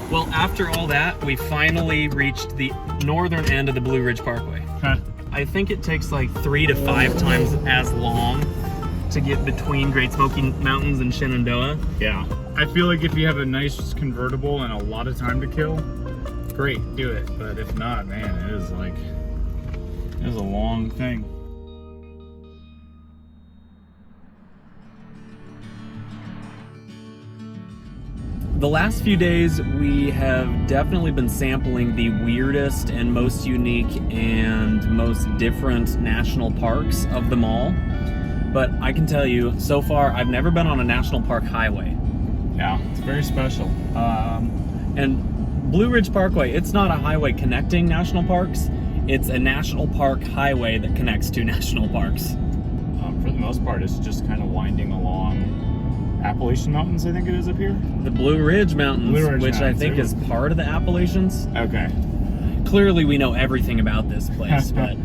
Well, after all that, we finally reached the northern end of the Blue Ridge Parkway. Huh. I think it takes like 3 to 5 times as long to get between Great Smoky Mountains and Shenandoah. Yeah. I feel like if you have a nice convertible and a lot of time to kill, great, do it. But if not, man, it is a long thing. The last few days, we have definitely been sampling the weirdest and most unique and most different national parks of them all. But I can tell you, so far, I've never been on a national park highway. Yeah, it's very special. And Blue Ridge Parkway, it's not a highway connecting national parks. It's a national park highway that connects 2 national parks. For the most part, it's just kind of winding along Appalachian Mountains, I think it is up here. The Blue Ridge Mountains, which Mountains, I think is part of the Appalachians. Okay. Clearly we know everything about this place, but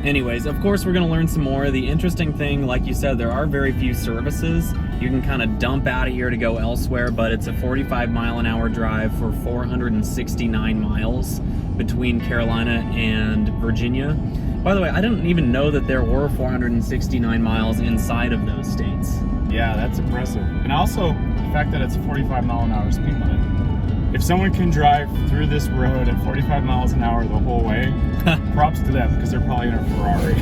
anyways, of course we're going to learn some more. The interesting thing, like you said, there are very few services. You can kind of dump out of here to go elsewhere, but it's a 45-mile-an-hour drive for 469 miles between Carolina and Virginia. By the way, I didn't even know that there were 469 miles inside of those states. Yeah, that's impressive. And also, the fact that it's a 45-mile-an-hour speed limit. If someone can drive through this road at 45 miles an hour the whole way, props to them, because they're probably in a Ferrari.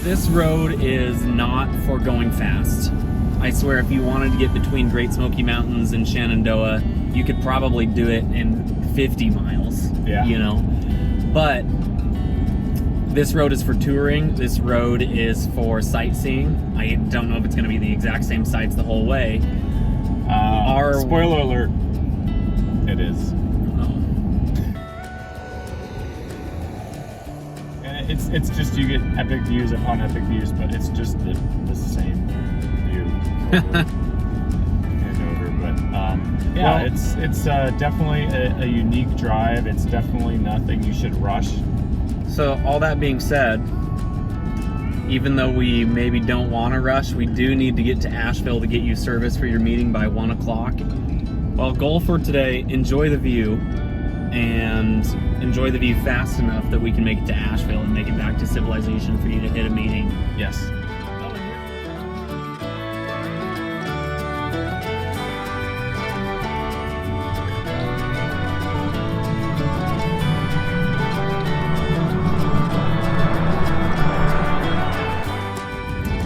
This road is not for going fast. I swear, if you wanted to get between Great Smoky Mountains and Shenandoah, you could probably do it in 50 miles, you know? But this road is for touring. This road is for sightseeing. I don't know if it's going to be the exact same sights the whole way. Spoiler alert, it is. And it's just, you get epic views upon epic views, but it's just the same view and over. But yeah, well, it's definitely a unique drive. It's definitely nothing you should rush. So all that being said, even though we maybe don't want to rush, we do need to get to Asheville to get you service for your meeting by 1 o'clock. Well, goal for today, enjoy the view, and enjoy the view fast enough that we can make it to Asheville and make it back to civilization for you to hit a meeting. Yes.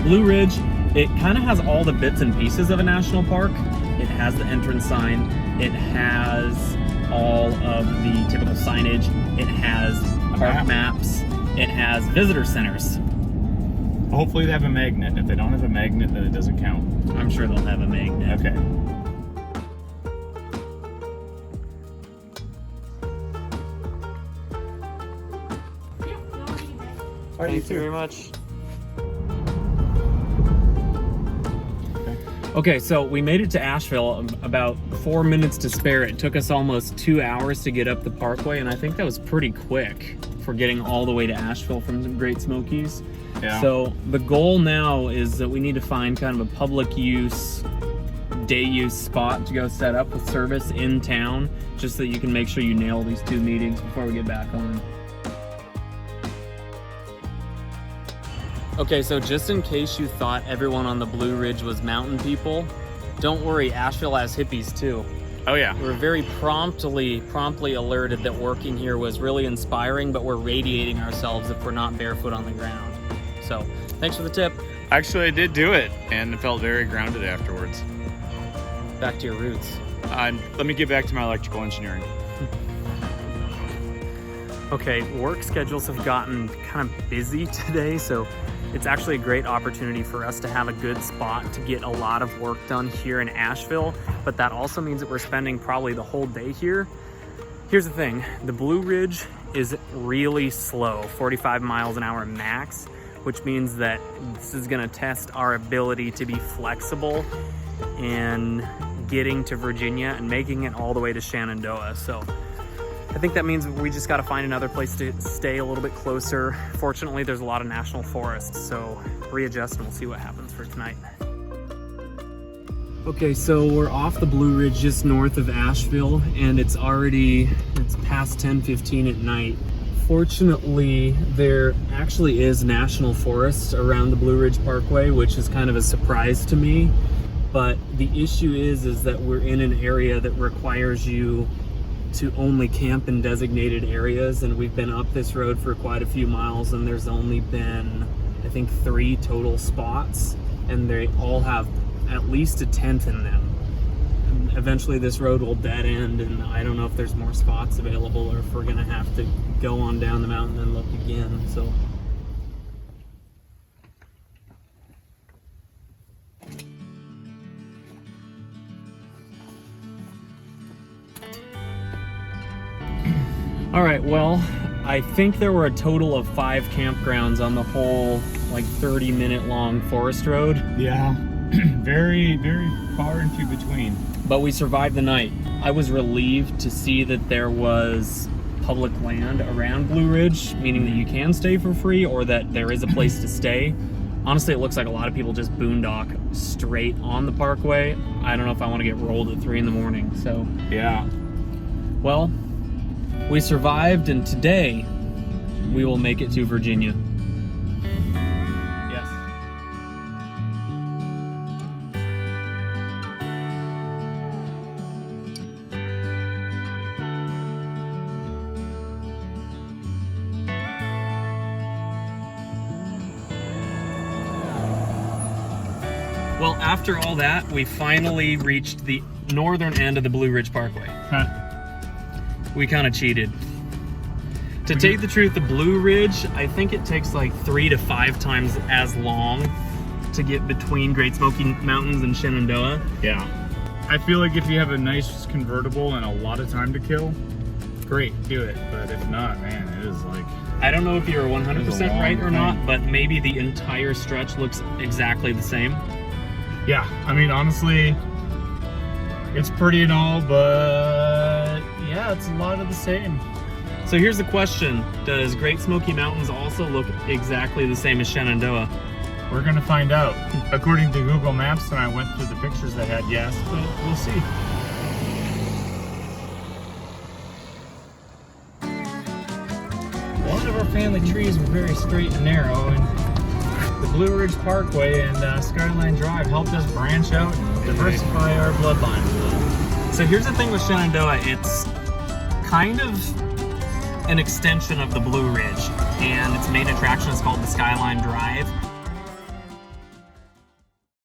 Blue Ridge, it kind of has all the bits and pieces of a national park. It has the entrance sign. It has all of the typical signage. It has park maps. It has visitor centers. Hopefully they have a magnet. If they don't have a magnet, then it doesn't count. I'm sure they'll have a magnet. Okay. Thank you very much. Okay, so we made it to Asheville about 4 minutes to spare. It took us almost 2 hours to get up the parkway, and I think that was pretty quick for getting all the way to Asheville from the Great Smokies. Yeah. So the goal now is that we need to find kind of a public use, day use spot to go set up with service in town, just so that you can make sure you nail these 2 meetings before we get back on. Okay, so just in case you thought everyone on the Blue Ridge was mountain people, don't worry, Asheville has hippies too. Oh yeah. We were very promptly alerted that working here was really inspiring, but we're radiating ourselves if we're not barefoot on the ground. So, thanks for the tip. Actually, I did do it, and it felt very grounded afterwards. Back to your roots. Let me get back to my electrical engineering. Okay, work schedules have gotten kind of busy today, so it's actually a great opportunity for us to have a good spot to get a lot of work done here in Asheville, but that also means that we're spending probably the whole day here. Here's the thing, the Blue Ridge is really slow, 45 miles an hour max, which means that this is gonna test our ability to be flexible in getting to Virginia and making it all the way to Shenandoah. So I think that means we just got to find another place to stay a little bit closer. Fortunately, there's a lot of national forests, so readjust and we'll see what happens for tonight. Okay, so we're off the Blue Ridge just north of Asheville, and it's past 10:15 at night. Fortunately, there actually is national forest around the Blue Ridge Parkway, which is kind of a surprise to me. But the issue is that we're in an area that requires you to only camp in designated areas, and we've been up this road for quite a few miles, and there's only been, I think, 3 total spots, and they all have at least a tent in them. And eventually this road will dead end, and I don't know if there's more spots available or if we're gonna have to go on down the mountain and look again. So all right, well, I think there were a total of 5 campgrounds on the whole, like, 30-minute long forest road. Yeah, very, very far and few between. But we survived the night. I was relieved to see that there was public land around Blue Ridge, meaning that you can stay for free or that there is a place to stay. Honestly, it looks like a lot of people just boondock straight on the parkway. I don't know if I want to get rolled at 3 in the morning, so. Yeah. Well, we survived, and today we will make it to Virginia. Yes. Well, after all that, we finally reached the northern end of the Blue Ridge Parkway. Huh. We kind of cheated. To tell you the truth, the Blue Ridge, I think it takes like 3 to 5 times as long to get between Great Smoky Mountains and Shenandoah. Yeah. I feel like if you have a nice convertible and a lot of time to kill, great, do it. But if not, man, it is like... I don't know if you're 100% right or thing. not, but maybe the entire stretch looks exactly the same. Yeah, I mean, honestly, it's pretty and all, but yeah, it's a lot of the same. So here's the question. Does Great Smoky Mountains also look exactly the same as Shenandoah? We're gonna find out. According to Google Maps, and I went through the pictures they had, yes, but we'll see. One of our family trees were very straight and narrow, and the Blue Ridge Parkway and Skyline Drive helped us branch out and diversify our bloodline. So here's the thing with Shenandoah, it's kind of an extension of the Blue Ridge, and its main attraction is called the Skyline Drive.